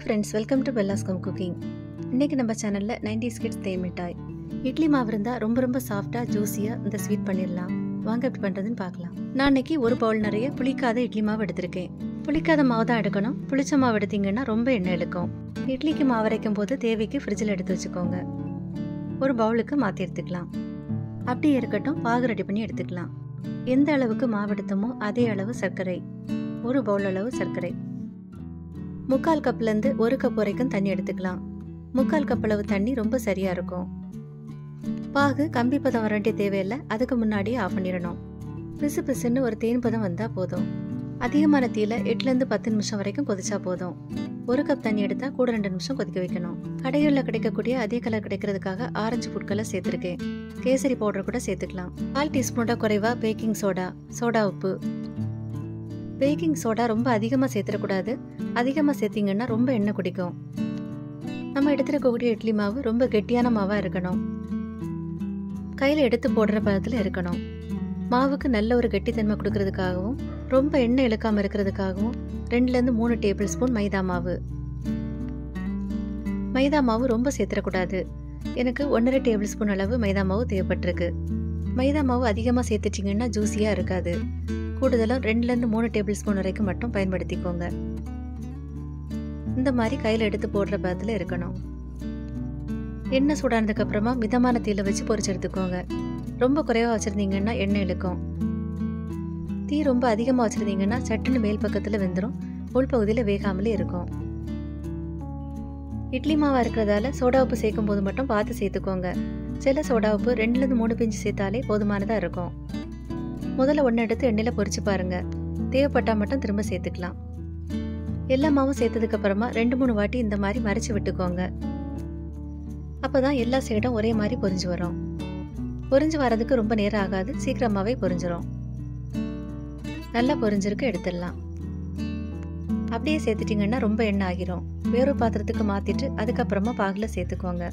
Friends, welcome to பெல்லாஸ்கம் cooking. இன்றைக்கி நம்ம சேனலில் 90s கிட்ஸ் தேன் மிட்டாய் இட்லி மாவு இருந்தால் ரொம்ப சாஃப்டாக ஜூஸியாக இந்த ஸ்வீட் பண்ணிடலாம். வாங்க எப்படி பண்ணுறதுன்னு பார்க்கலாம். நான் இன்றைக்கி ஒரு பவுல் நிறைய புளிக்காத இட்லி மாவு எடுத்திருக்கேன். புளிக்காத மாவு தான் எடுக்கணும். புளிச்ச மாவு எடுத்திங்கன்னா ரொம்ப எண்ணெய் இழுக்கும். இட்லிக்கு மாவு அரைக்கும் போது தேவைக்கு ஃப்ரிட்ஜில் எடுத்து வச்சுக்கோங்க. ஒரு பவுலுக்கு மாற்றி எடுத்துக்கலாம். அப்படியே இருக்கட்டும், பாகு ரெடி பண்ணி எடுத்துக்கலாம். எந்த அளவுக்கு மாவு எடுத்தோமோ அதே அளவு சர்க்கரை, ஒரு பவுல் அளவு சர்க்கரை. 3/4 கப்லேருந்து 1 கப் வரைக்கும் தண்ணி எடுத்துக்கலாம். 3/4 கப் அளவு தண்ணி ரொம்ப சரியாக இருக்கும். பாகு கம்பி பதம் வர வேண்டிய தேவையில்லை, அதுக்கு முன்னாடியே ஆஃப் பண்ணிடணும். பிசு பிசுன்னு ஒரு தேன் பதம் வந்தால் போதும். அதிகமான தீயில 8லேருந்து 10 நிமிஷம் வரைக்கும் கொதிச்சா போதும். 1 கப் தண்ணி எடுத்தால் கூட 2 நிமிஷம் கொதிக்க வைக்கணும். கடைகளில் கிடைக்கக்கூடிய அதே கலர் கிடைக்கிறதுக்காக ஆரஞ்சு ஃபுட் கலர் சேர்த்துருக்கேன். கேசரி பவுடர் கூட சேர்த்துக்கலாம். 1/4 டீஸ்பூனோட குறைவாக பேக்கிங் சோடா உப்பு. பேக்கிங் சோடா ரொம்ப அதிகமாக சேர்த்துடக்கூடாது. அதிகமாக சேர்த்திங்கன்னா ரொம்ப எண்ணெய் குடிக்கும். நம்ம எடுத்துருக்கக்கூடிய இட்லி மாவு ரொம்ப கெட்டியான மாவாக இருக்கணும். கையில் எடுத்து போடுற பதத்தில் இருக்கணும். மாவுக்கு நல்ல ஒரு கெட்டித்தன்மை கொடுக்கறதுக்காகவும் ரொம்ப எண்ணெய் இழுக்காமல் இருக்கிறதுக்காகவும் 2லேருந்து 3 டேபிள் ஸ்பூன் மைதா மாவு. மைதா மாவு ரொம்ப சேர்த்துடக்கூடாது. எனக்கு 1.5 டேபிள் ஸ்பூன் அளவு மைதா மாவு தேவைப்பட்டிருக்கு. மைதா மாவு அதிகமாக சேர்த்துட்டிங்கன்னா ஜூஸியாக இருக்காது. கூடுதலாக 2லேருந்து 3 டேபிள் ஸ்பூன் வரைக்கும் மட்டும் பயன்படுத்திக்கோங்க. இந்த மாதிரி கையில் எடுத்து போடுற பதத்தில் இருக்கணும். எண்ணெய் சூடானதுக்கு அப்புறமா மிதமான தீயில வச்சு பொரிச்சு எடுத்துக்கோங்க. ரொம்ப குறைவாக வச்சுருந்தீங்கன்னா எண்ணெய் இழுக்கும். தீ ரொம்ப அதிகமாக வச்சுருந்தீங்கன்னா சட்டுன்னு மேல் பக்கத்தில் வெந்துடும், உள்பகுதியில் வேகாமலே இருக்கும். இட்லி மாவாக இருக்கிறதால சோடா உப்பு சேர்க்கும் போது மட்டும் பார்த்து சேர்த்துக்கோங்க. சில சோடா உப்பு 2லேருந்து 3 பிஞ்சு சேர்த்தாலே போதுமானதாக இருக்கும். முதல்ல ஒன்று எடுத்து எண்ணெயில் பொரிச்சு பாருங்க. தேவைப்பட்டால் மட்டும் திரும்ப சேர்த்துக்கலாம். எல்லா மாவும் சேர்த்ததுக்கு அப்புறமா 2-3 வாட்டி இந்த மாதிரி மறைச்சு விட்டுக்கோங்க. அப்போதான் எல்லா சைடும் ஒரே மாதிரி பொரிஞ்சு வரும். பொரிஞ்சு வரதுக்கு ரொம்ப நேரம் ஆகாது, சீக்கிரமாகவே பொரிஞ்சிடும். நல்லா பொரிஞ்சிருக்கு, எடுத்துடலாம். அப்படியே சேர்த்துட்டிங்கன்னா ரொம்ப எண்ணெய் ஆகிரும். வேறு பாத்திரத்துக்கு மாற்றிட்டு அதுக்கப்புறமா பாகில் சேர்த்துக்கோங்க.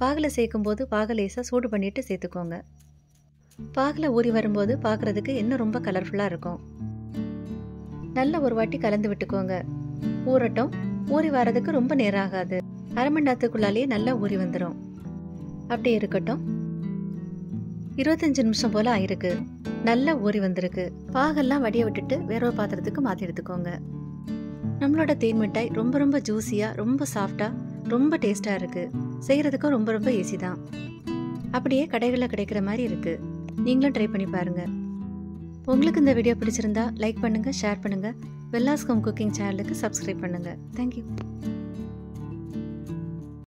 பாகில் சேர்க்கும்போது பாக லேசாக சூடு பண்ணிட்டு சேர்த்துக்கோங்க. பாகில் ஊறி வரும்போது பார்க்குறதுக்கு இன்னும் ரொம்ப கலர்ஃபுல்லாக இருக்கும். நல்ல ஒரு வாட்டி கலந்து விட்டுக்கோங்க. ஊறட்டும். ஊறி வரதுக்கு ரொம்ப நேரம் ஆகாது. அரை மணி நேரத்துக்குள்ளாலேயே நல்லா ஊறி வந்துடும். அப்படி இருக்கட்டும். 25 நிமிஷம் போல் ஆயிருக்கு. நல்லா ஊறி வந்திருக்கு. பாகெல்லாம் வடிய விட்டுட்டு வேற ஒரு பாத்திரத்துக்கு மாற்றி எடுத்துக்கோங்க. நம்மளோட தேன் மிட்டாய் ரொம்ப ஜூஸியாக, ரொம்ப சாஃப்டாக, ரொம்ப டேஸ்டாக இருக்குது. செய்கிறதுக்கும் ரொம்ப ஈஸி தான். அப்படியே கடைகளில் கிடைக்கிற மாதிரி இருக்குது. நீங்களும் ட்ரை பண்ணி பாருங்கள். உங்களுக்கு இந்த வீடியோ பிடிச்சிருந்தா லைக் பண்ணுங்கள், ஷேர் பண்ணுங்கள். பெல்லாஸ்கம் குக்கிங் சேனலுக்கு சப்ஸ்கிரைப் பண்ணுங்கள். தேங்க்யூ.